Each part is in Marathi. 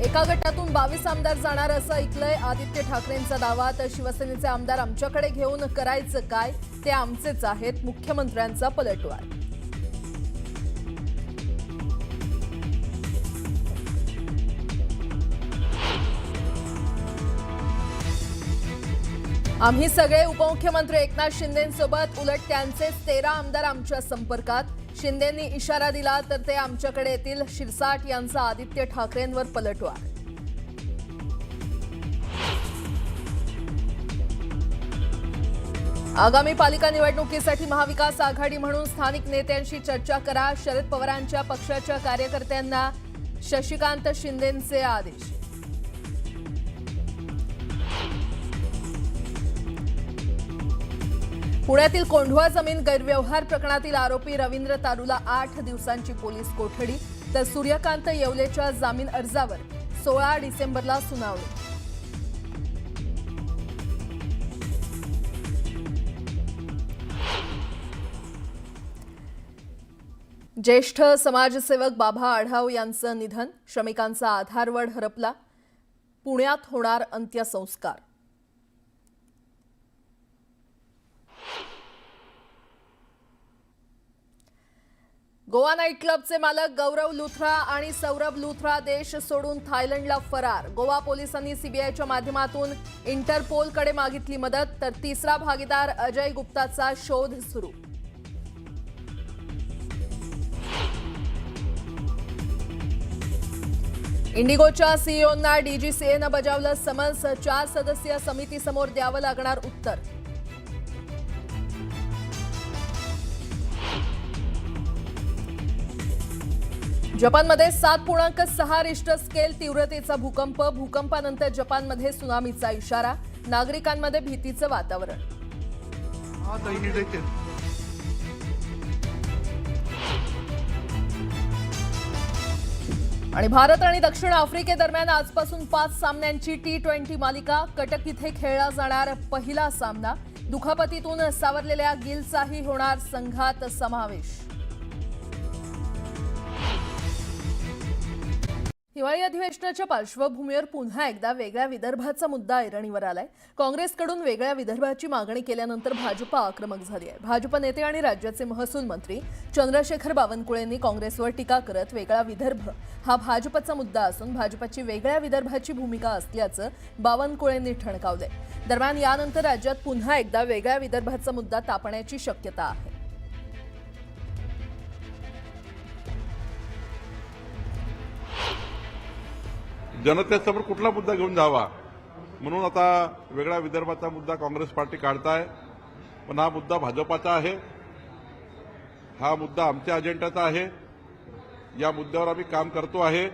एका गटातून 22 आमदार जाणार असं ऐकलंय आदित्य ठाकरेंचा दावा। तर शिवसेनेचे आमदार आमच्याकडे घेऊन करायचं काय, ते आमचेच आहेत, मुख्यमंत्र्यांचा पलटवार। आम्ही सगळे उपमुख्यमंत्री एकनाथ शिंदेंसोबत, उलट त्यांचे 13 आमदार आमच्या संपर्कात। शिंदेंनी इशारा दिला तर ते आमच्याकडे येतील, शिरसाट यांचा आदित्य ठाकरेंवर पलटवार। आगामी पालिका निवडणुकीसाठी महाविकास आघाडी म्हणून स्थानिक नेत्यांशी चर्चा करा, शरद पवारांच्या पक्षाच्या कार्यकर्त्यांना शशिकांत शिंदेंचे आदेश। पुण्यातील कोंढवा जमीन गैरव्यवहार प्रकरणातील आरोपी रवींद्र तारूला 8 दिवसांची पोलीस कोठडी, तर सूर्यकांत येवलेच्या जामीन अर्जावर 16 डिसेंबरला सुनावणी। ज्येष्ठ समाजसेवक बाबा आढाव यांचं निधन, श्रमिकांचा आधारवड हरपला, पुण्यात होणार अंत्यसंस्कार। गोवा नाईट क्लबचे मालक गौरव लुथरा आणि सौरभ लुथरा देश सोडून थायलंडला फरार। गोवा पोलिसांनी सीबीआयच्या माध्यमातून इंटरपोलकडे मागितली मदत, तर तिसरा भागीदार अजय गुप्ताचा शोध सुरू। इंडिगोच्या सीईओंना डीजीसीएनं बजावलं समन्स, 4 सदस्यीय समितीसमोर द्यावं लागणार उत्तर। जपानमध्ये 7.6 रिश्टर स्केल तीव्रतेचा भूकंप, भूकंपानंतर जपानमध्ये सुनामीचा इशारा, नागरिकांमध्ये भीतीचं वातावरण। आणि भारत आणि दक्षिण आफ्रिकेदरम्यान आजपासून 5 सामन्यांची T20 मालिका, कटक इथे खेळला जाणार पहिला सामना। दुखापतीतून सावरलेल्या गिलचाही होणार संघात समावेश। हिवाळी अधिवेशनाच्या पार्श्वभूमीवर पुन्हा एकदा वेगळ्या विदर्भाचा मुद्दा ऐरणीवर आलाय। काँग्रेसकडून वेगळ्या विदर्भाची मागणी केल्यानंतर भाजपा आक्रमक झाली आहे। भाजप नेते आणि राज्याचे महसूल मंत्री चंद्रशेखर बावनकुळेंनी काँग्रेसवर टीका करत वेगळा विदर्भ हा भाजपचा मुद्दा असून भाजपची वेगळ्या विदर्भाची भूमिका असल्याचं बावनकुळेंनी ठणकावलंय। दरम्यान यानंतर राज्यात पुन्हा एकदा वेगळ्या विदर्भाचा मुद्दा तापण्याची शक्यता आहे। जनतेसमोर कुठला मुद्दा घेऊन जावा म्हणून आता वेगळ्या विदर्भाचा मुद्दा काँग्रेस पार्टी काढताय, पण हा मुद्दा भाजपाचा आहे, हा मुद्दा आमच्या अजेंड्याचा आहे, या मुद्द्यावर आम्ही काम करतो आहे।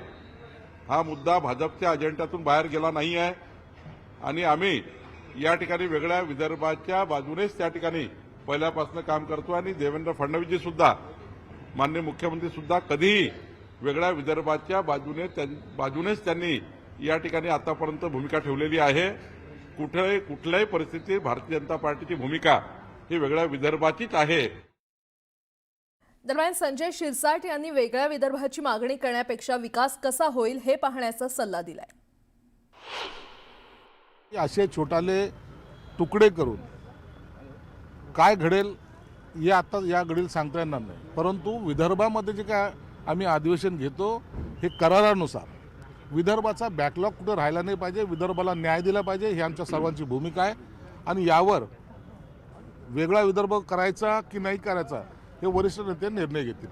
हा मुद्दा भाजपच्या अजेंड्यातून बाहेर गेला नाही आहे आणि आम्ही या ठिकाणी वेगळ्या विदर्भाच्या बाजूनेच त्या ठिकाणी पहिल्यापासून काम करतो आणि देवेंद्र फडणवीसजी सुद्धा, माननीय मुख्यमंत्री सुद्धा कधीही वेगळ्या विदर्भाच्या बाजूनेच त्यांनी या ठिकाणी आतापर्यंत भूमिका ठेवलेली आहे। कुठल्याही परिस्थितीत भारतीय जनता पार्टीची भूमिका ही वेगळ्या विदर्भाचीच आहे। दरम्यान संजय शिरसाट यांनी वेगळ्या विदर्भाची मागणी करण्यापेक्षा विकास कसा होईल हे पाहण्याचा सल्ला दिलाय। असे छोटाले तुकडे करून काय घडेल हे आता या घडीला सांगता येणार नाही, परंतु विदर्भामध्ये जे काय आम्ही अधिवेशन घेतो हे करारानुसार विदर्भाचा बॅकलॉग कुठे राहिला नाही पाहिजे, विदर्भाला न्याय दिला पाहिजे, ही आमच्या सर्वांची भूमिका आहे। आणि यावर वेगळा विदर्भ करायचा की नाही करायचा हे वरिष्ठ नेते निर्णय घेतील।